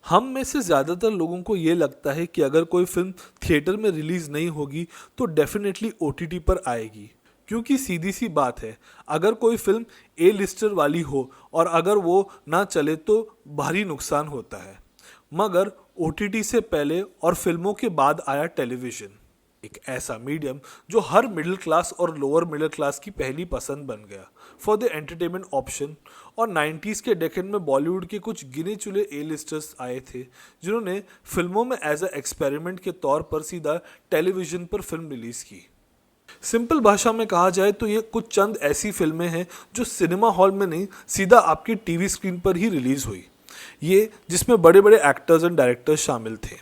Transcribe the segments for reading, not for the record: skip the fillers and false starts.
हम में से ज़्यादातर लोगों को ये लगता है कि अगर कोई फिल्म थिएटर में रिलीज़ नहीं होगी तो डेफिनेटली ओटीटी पर आएगी, क्योंकि सीधी सी बात है, अगर कोई फिल्म ए लिस्टर वाली हो और अगर वो ना चले तो भारी नुकसान होता है। मगर ओटीटी से पहले और फिल्मों के बाद आया टेलीविज़न, एक ऐसा मीडियम जो हर मिडिल क्लास और लोअर मिडिल क्लास की पहली पसंद बन गया फॉर द एंटरटेनमेंट ऑप्शन। और 90s के डेकेड में बॉलीवुड के कुछ गिने चुने ए लिस्टर्स आए थे जिन्होंने फिल्मों में एज अ एक्सपेरिमेंट के तौर पर सीधा टेलीविज़न पर फिल्म रिलीज़ की। सिंपल भाषा में कहा जाए तो ये कुछ चंद ऐसी फिल्में हैं जो सिनेमा हॉल में नहीं, सीधा आपके टीवी स्क्रीन पर ही रिलीज़ हुई। ये जिसमें बड़े बड़े एक्टर्स एंड डायरेक्टर्स शामिल थे,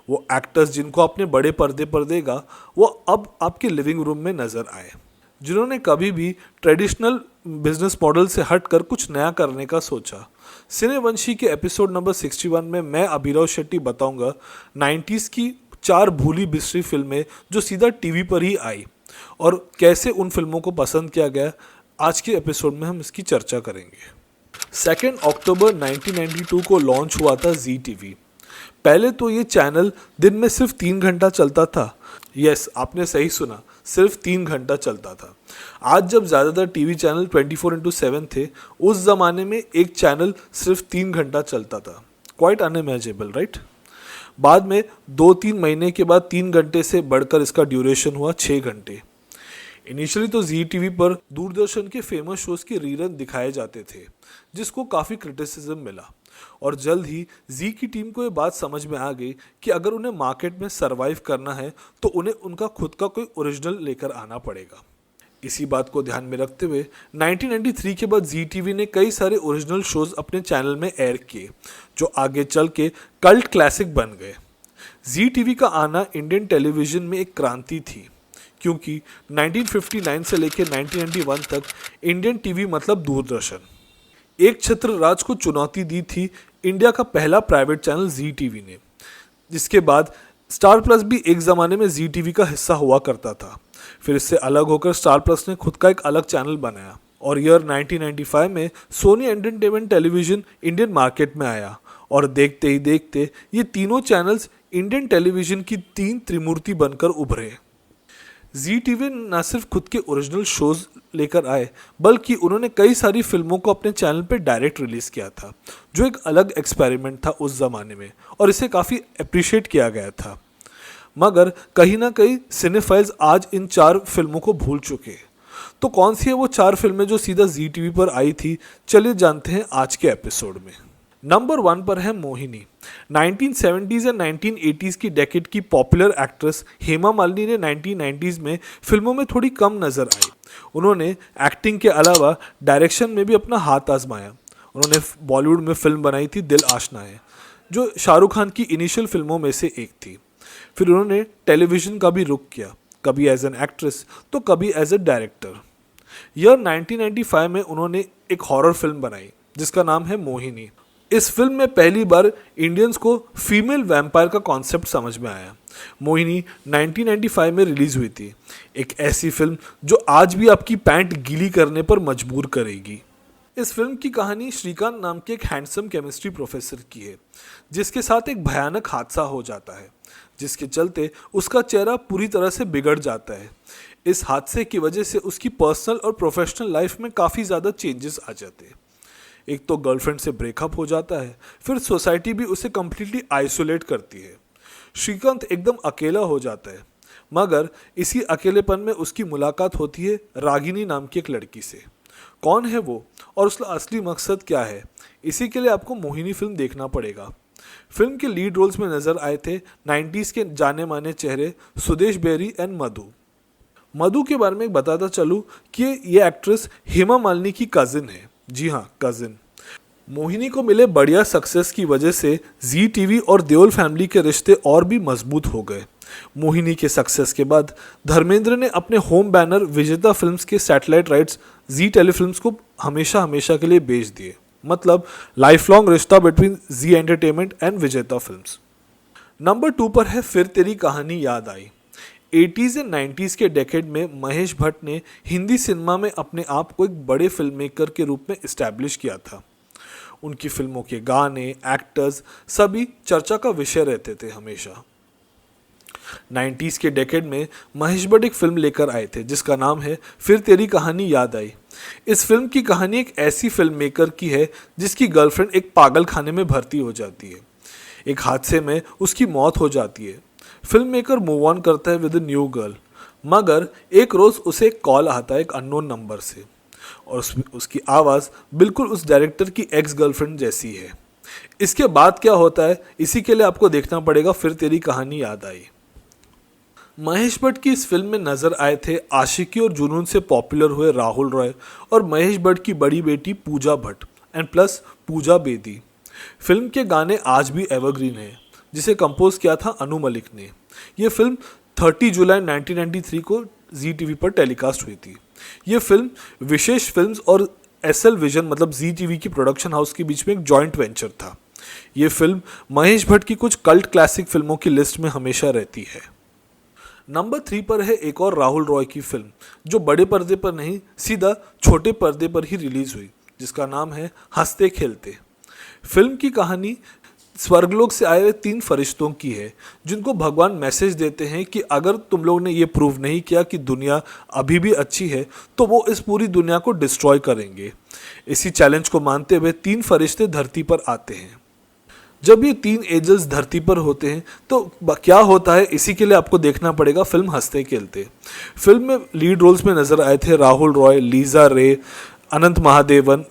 वो एक्टर्स जिनको आपने बड़े पर्दे पर देखा वो अब आपके लिविंग रूम में नज़र आए, जिन्होंने कभी भी ट्रेडिशनल बिजनेस मॉडल से हटकर कुछ नया करने का सोचा। सिनेवंशी के एपिसोड नंबर 61 में मैं अभिराव शेट्टी बताऊंगा 90s की 4 भूली बिसरी फिल्में जो सीधा टीवी पर ही आई और कैसे उन फिल्मों को पसंद किया गया। आज के एपिसोड में हम इसकी चर्चा करेंगे। 2 अक्टूबर 1992 को लॉन्च हुआ था जी टीवी। पहले तो ये चैनल दिन में सिर्फ 3 घंटा चलता था। यस, आपने सही सुना, सिर्फ 3 घंटा चलता था। आज जब ज़्यादातर टीवी चैनल 24/7 थे, उस ज़माने में एक चैनल सिर्फ 3 घंटा चलता था। Quite unimaginable, right? बाद में 2-3 महीने के बाद 3 घंटे से बढ़कर इसका ड्यूरेशन हुआ 6 घंटे। इनिशियली तो जी टीवी पर दूरदर्शन के फेमस शोज़ के रीरन दिखाए जाते थे, जिसको काफ़ी क्रिटिसिज्म मिला और जल्द ही जी की टीम को ये बात समझ में आ गई कि अगर उन्हें मार्केट में सरवाइव करना है तो उन्हें उनका खुद का कोई ओरिजिनल लेकर आना पड़ेगा। इसी बात को ध्यान में रखते हुए 1993 के बाद जी टीवी ने कई सारे ओरिजिनल शोज़ अपने चैनल में एयर किए जो आगे चल के कल्ट क्लासिक बन गए। जी टीवी का आना इंडियन टेलीविज़न में एक क्रांति थी, क्योंकि 1959 से लेकर 1991 तक इंडियन टीवी मतलब दूरदर्शन एक छत्र राज को चुनौती दी थी इंडिया का पहला प्राइवेट चैनल जी टीवी ने, जिसके बाद स्टार प्लस भी एक ज़माने में जी टीवी का हिस्सा हुआ करता था। फिर इससे अलग होकर स्टार प्लस ने खुद का एक अलग चैनल बनाया और ईयर 1995 में Sony entertainment television Indian market में आया और देखते ही देखते ये तीनों चैनल्स इंडियन टेलीविज़न की 3 त्रिमूर्ति बनकर उभरे। जी टीवी न सिर्फ खुद के ओरिजिनल शोज़ लेकर आए, बल्कि उन्होंने कई सारी फिल्मों को अपने चैनल पे डायरेक्ट रिलीज़ किया था, जो एक अलग एक्सपेरिमेंट था उस ज़माने में और इसे काफ़ी अप्रिशिएट किया गया था। मगर कहीं ना कहीं सिनेफाइल्स आज इन 4 फिल्मों को भूल चुके हैं। तो कौन सी है वो 4 फिल्में जो सीधा जी टीवी पर आई थी, चलिए जानते हैं आज के एपिसोड में। नंबर 1 पर है मोहिनी। 1970s या 1980s की डेकेड की पॉपुलर एक्ट्रेस हेमा मालिनी ने 1990s में फिल्मों में थोड़ी कम नज़र आई। उन्होंने एक्टिंग के अलावा डायरेक्शन में भी अपना हाथ आजमाया। उन्होंने बॉलीवुड में फिल्म बनाई थी दिल आशनाएं, जो शाहरुख खान की इनिशियल फिल्मों में से एक थी। फिर उन्होंने टेलीविज़न का भी रुख किया, कभी एज एन एक्ट्रेस तो कभी एज ए डायरेक्टर। ईयर 1995 में उन्होंने एक हॉरर फिल्म बनाई जिसका नाम है मोहिनी। इस फिल्म में पहली बार इंडियंस को फीमेल वैम्पायर का कॉन्सेप्ट समझ में आया। मोहिनी 1995 में रिलीज़ हुई थी, एक ऐसी फिल्म जो आज भी आपकी पैंट गीली करने पर मजबूर करेगी। इस फिल्म की कहानी श्रीकांत नाम के एक हैंडसम केमिस्ट्री प्रोफेसर की है, जिसके साथ एक भयानक हादसा हो जाता है, जिसके चलते उसका चेहरा पूरी तरह से बिगड़ जाता है। इस हादसे की वजह से उसकी पर्सनल और प्रोफेशनल लाइफ में काफ़ी ज़्यादा चेंजेस आ जाते हैं। एक तो गर्लफ्रेंड से ब्रेकअप हो जाता है, फिर सोसाइटी भी उसे कम्प्लीटली आइसोलेट करती है। श्रीकांत एकदम अकेला हो जाता है, मगर इसी अकेलेपन में उसकी मुलाकात होती है रागिनी नाम की एक लड़की से। कौन है वो और उसका असली मकसद क्या है, इसी के लिए आपको मोहिनी फिल्म देखना पड़ेगा। फिल्म के लीड रोल्स में नज़र आए थे 90s के जाने माने चेहरे सुदेश बेरी एंड मधु के बारे में बताता चलूँ कि ये एक्ट्रेस हेमा मालिनी की कज़िन है। जी हाँ, कज़िन। मोहिनी को मिले बढ़िया सक्सेस की वजह से जी टीवी और देओल फैमिली के रिश्ते और भी मजबूत हो गए। मोहिनी के सक्सेस के बाद धर्मेंद्र ने अपने होम बैनर विजेता फिल्म्स के सैटेलाइट राइट्स जी टेलीफिल्म्स को हमेशा हमेशा के लिए बेच दिए। मतलब लाइफ लॉन्ग रिश्ता बिटवीन जी एंटरटेनमेंट एंड विजेता फिल्म्स। नंबर 2 पर है फिर तेरी कहानी याद आई। 80s एंड 90s के डेकेड में महेश भट्ट ने हिंदी सिनेमा में अपने आप को एक बड़े फिल्म मेकर के रूप में इस्टेब्लिश किया था। उनकी फिल्मों के गाने, एक्टर्स सभी चर्चा का विषय रहते थे हमेशा। 90s के डेकेड में महेश भट्ट एक फिल्म लेकर आए थे जिसका नाम है फिर तेरी कहानी याद आई। इस फिल्म की कहानी एक ऐसी फिल्म मेकर की है जिसकी गर्लफ्रेंड एक पागल खाने में भर्ती हो जाती है। एक हादसे में उसकी मौत हो जाती है। फिल्म मेकर मूव ऑन करता है विद अ न्यू गर्ल, मगर एक रोज़ उसे एक कॉल आता है एक अननोन नंबर से और उसकी आवाज़ बिल्कुल उस डायरेक्टर की एक्स गर्लफ्रेंड जैसी है। इसके बाद क्या होता है इसी के लिए आपको देखना पड़ेगा फिर तेरी कहानी याद आई। महेश भट्ट की इस फिल्म में नजर आए थे आशिकी और जुनून से पॉपुलर हुए राहुल रॉय और महेश भट्ट की बड़ी बेटी Pooja Bhatt and plus Pooja Bedi. Film के गाने आज भी एवरग्रीन हैं, जिसे कंपोज किया था अनु मलिक ने। यह फिल्म 30 जुलाई 1993 को जी टीवी पर टेलीकास्ट हुई थी। ये फिल्म विशेष फिल्म्स और एसएल विजन मतलब जी टीवी की प्रोडक्शन हाउस के बीच में एक जॉइंट वेंचर था। ये फिल्म महेश भट्ट की कुछ कल्ट क्लासिक फिल्मों की लिस्ट में हमेशा रहती है। नंबर 3 पर है एक और राहुल रॉय की फिल्म जो बड़े पर्दे पर नहीं सीधा छोटे पर्दे पर ही रिलीज हुई, जिसका नाम है हंसते खेलते। फिल्म की कहानी स्वर्गलोक से आए हुए 3 फरिश्तों की है जिनको भगवान मैसेज देते हैं कि अगर तुम लोग ने ये प्रूव नहीं किया कि दुनिया अभी भी अच्छी है तो वो इस पूरी दुनिया को डिस्ट्रॉय करेंगे। इसी चैलेंज को मानते हुए 3 फरिश्ते धरती पर आते हैं। जब ये 3 एंजल्स धरती पर होते हैं तो क्या होता है इसी के लिए आपको देखना पड़ेगा फिल्म हंसते खेलते। फिल्म में लीड रोल्स में नजर आए थे राहुल रॉय, लीजा रे, अनंत महादेवन,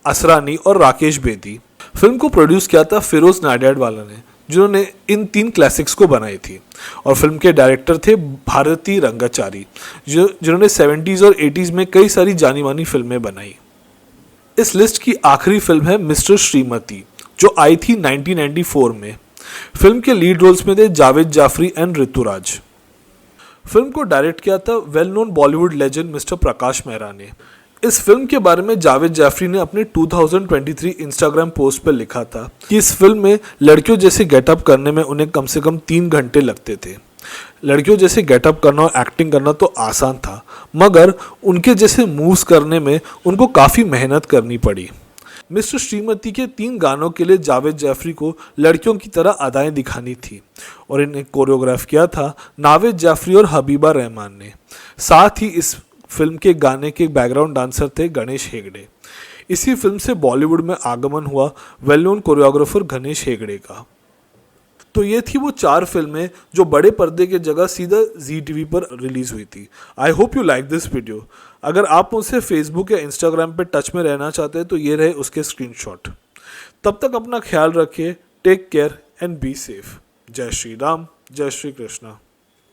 असरानी और राकेश बेदी। फिल्म को प्रोड्यूस किया था फिरोज नाडियाडवाला ने, जिन्होंने इन 3 क्लासिक्स को बनाई थी, और फिल्म के डायरेक्टर थे भारती रंगाचारी जिन्होंने 70s और 80s में कई सारी जानी मानी फिल्में बनाई। इस लिस्ट की आखिरी फिल्म है मिस्टर श्रीमती जो आई थी 1994 में। फिल्म के लीड रोल्स में थे जावेद जाफरी एंड ऋतुराज। फिल्म को डायरेक्ट किया था well known Bollywood legend mister Prakash Mehra ने। इस फिल्म के बारे में जावेद जाफरी ने अपने 2023 इंस्टाग्राम पोस्ट पर लिखा था कि इस फिल्म में लड़कियों जैसे गेटअप करने में उन्हें कम से कम 3 घंटे लगते थे। लड़कियों जैसे गेटअप करना और एक्टिंग करना तो आसान था, मगर उनके जैसे मूव्स करने में उनको काफ़ी मेहनत करनी पड़ी। मिस्टर श्रीमती के 3 गानों के लिए जावेद जाफरी को लड़कियों की तरह अदाएं दिखानी थी और इन्हें कोरियोग्राफ किया था नावेद जाफरी और हबीबा रहमान ने। साथ ही इस फिल्म के गाने के बैकग्राउंड डांसर थे गणेश हेगड़े। इसी फिल्म से बॉलीवुड में आगमन हुआ well known choreographer Ganesh Hegde का। तो ये थी वो 4 फिल्में जो बड़े पर्दे के जगह सीधा जी टीवी पर रिलीज हुई थी। I hope you like this video. अगर आप मुझसे फेसबुक या इंस्टाग्राम पे टच में रहना चाहते हैं तो ये रहे उसके स्क्रीनशॉट। तब तक अपना ख्याल रखिए, take care and be safe. जय श्री राम, जय श्री कृष्णा।